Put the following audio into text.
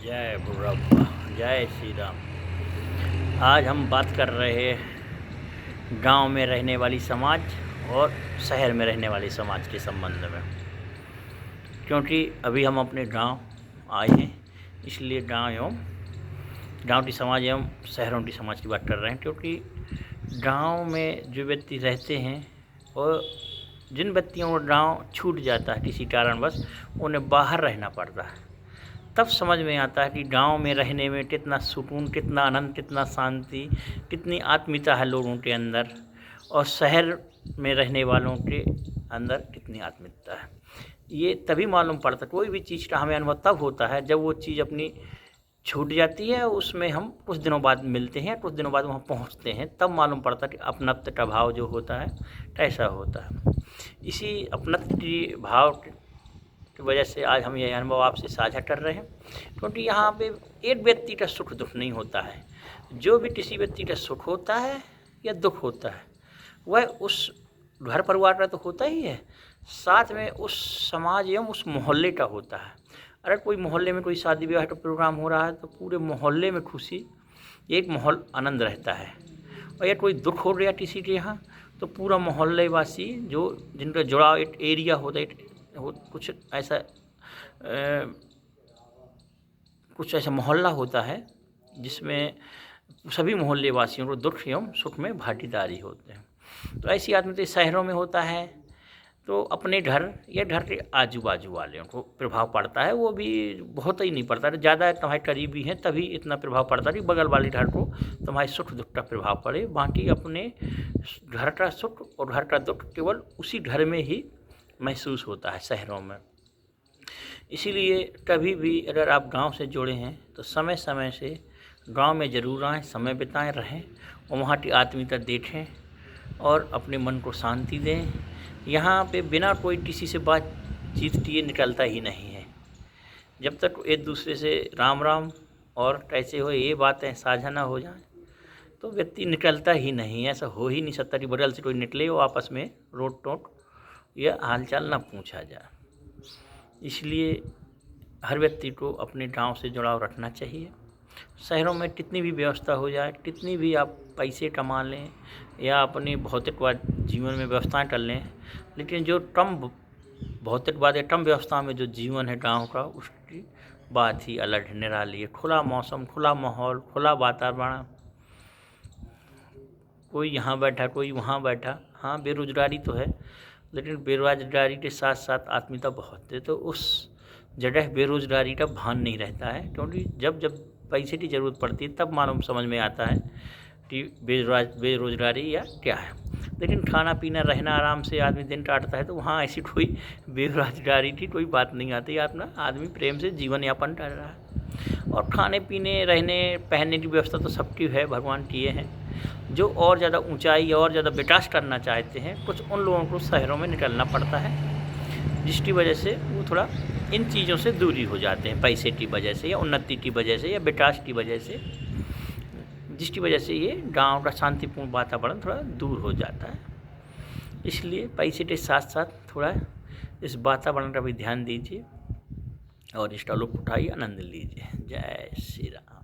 जय बुरब्बा, जय श्री राम। आज हम बात कर रहे हैं गांव में रहने वाली समाज और शहर में रहने वाली समाज के संबंध में, क्योंकि अभी हम अपने गांव आए हैं, इसलिए गांव की समाज एवं शहरों की समाज की बात कर रहे हैं। क्योंकि गांव में जो व्यक्ति रहते हैं और जिन व्यक्तियों को गांव छूट जाता है किसी कारणवश, उन्हें बाहर रहना पड़ता है, तब समझ में आता है कि गांव में रहने में कितना सुकून, कितना आनंद, कितना शांति, कितनी आत्मीयता है लोगों के अंदर, और शहर में रहने वालों के अंदर कितनी आत्मीयता है। ये तभी मालूम पड़ता है, कोई भी चीज़ का हमें अनुभव तब होता है जब वो चीज़ अपनी छूट जाती है, उसमें हम कुछ दिनों बाद मिलते हैं, कुछ दिनों बाद वहाँ पहुँचते हैं, तब मालूम पड़ता है कि अपनत्व का भाव जो होता है कैसा होता है। इसी अपनत्व की भाव की वजह से आज हम यह अनुभव आपसे साझा कर रहे हैं। क्योंकि यहाँ पे एक व्यक्ति का सुख दुख नहीं होता है, जो भी किसी व्यक्ति का सुख होता है या दुख होता है वह उस घर परिवार का तो होता ही है, साथ में उस समाज एवं उस मोहल्ले का होता है। अगर कोई मोहल्ले में कोई शादी ब्याह का प्रोग्राम हो रहा है तो पूरे मोहल्ले में खुशी, एक माहौल आनंद रहता है। और या कोई दुख हो गया किसी के यहाँ तो पूरा मोहल्ले वासी जो जिनका जुड़ाव एक एरिया होता है, कुछ ऐसा मोहल्ला होता है जिसमें सभी मोहल्ले वासियों को दुख एवं सुख में भागीदारी होते हैं। तो ऐसी आदमी तो शहरों में होता है तो अपने घर या घर के आजू बाजू वालों को प्रभाव पड़ता है, वो भी बहुत ही नहीं पड़ता है। ज़्यादा तुम्हारे करीबी हैं तभी इतना प्रभाव पड़ता है कि बगल वाले घर को तुम्हारे सुख दुख का प्रभाव पड़े। बाकी अपने घर का सुख और घर का दुख केवल उसी घर में ही महसूस होता है शहरों में। इसीलिए कभी भी अगर आप गांव से जुड़े हैं तो समय समय से गांव में ज़रूर आएँ, समय बिताएं, रहें और वहाँ की आत्मीयता देखें और अपने मन को शांति दें। यहाँ पे बिना कोई किसी से बातचीत किए निकलता ही नहीं है। जब तक एक दूसरे से राम राम और कैसे हो ये बातें साझा ना हो जाए तो व्यक्ति निकलता ही नहीं। ऐसा हो ही नहीं सकता कि बगल से कोई निकले और आपस में रोक टोक या हालचाल ना पूछा जाए। इसलिए हर व्यक्ति को अपने गांव से जुड़ाव रखना चाहिए। शहरों में कितनी भी व्यवस्था हो जाए, कितनी भी आप पैसे कमा लें या अपने भौतिकवाद जीवन में व्यवस्थाएं कर लें, लेकिन जो कम भौतिकवाद या कम व्यवस्था में जो जीवन है गांव का, उसकी बात ही अलग निराली है। खुला मौसम, खुला माहौल, खुला वातावरण, कोई यहाँ बैठा कोई वहाँ बैठा। हाँ, बेरोजगारी तो है, लेकिन बेरोजगारी के साथ साथ आत्मीयता बहुत है। तो उस जगह बेरोजगारी का भान नहीं रहता है, क्योंकि जब जब पैसे की ज़रूरत पड़ती है तब मालूम समझ में आता है कि बेरोजगारी या क्या है। लेकिन खाना पीना रहना आराम से आदमी दिन काटता है तो वहाँ ऐसी कोई बेरोजगारी की कोई बात नहीं आती। अपना आदमी प्रेम से जीवन यापन कर रहा है और खाने पीने, रहने पहनने की व्यवस्था तो सबकी है, भगवान किए हैं। जो और ज़्यादा ऊंचाई और ज़्यादा विकास करना चाहते हैं, कुछ उन लोगों को शहरों में निकलना पड़ता है, जिसकी वजह से वो थोड़ा इन चीज़ों से दूरी हो जाते हैं, पैसे की वजह से या उन्नति की वजह से या विकास की वजह से, जिसकी वजह से ये गांव का शांतिपूर्ण वातावरण थोड़ा दूर हो जाता है। इसलिए पैसे के साथ साथ थोड़ा इस वातावरण का भी ध्यान दीजिए और इसका लुत्फ़ उठाइए, आनंद लीजिए। जय श्री राम।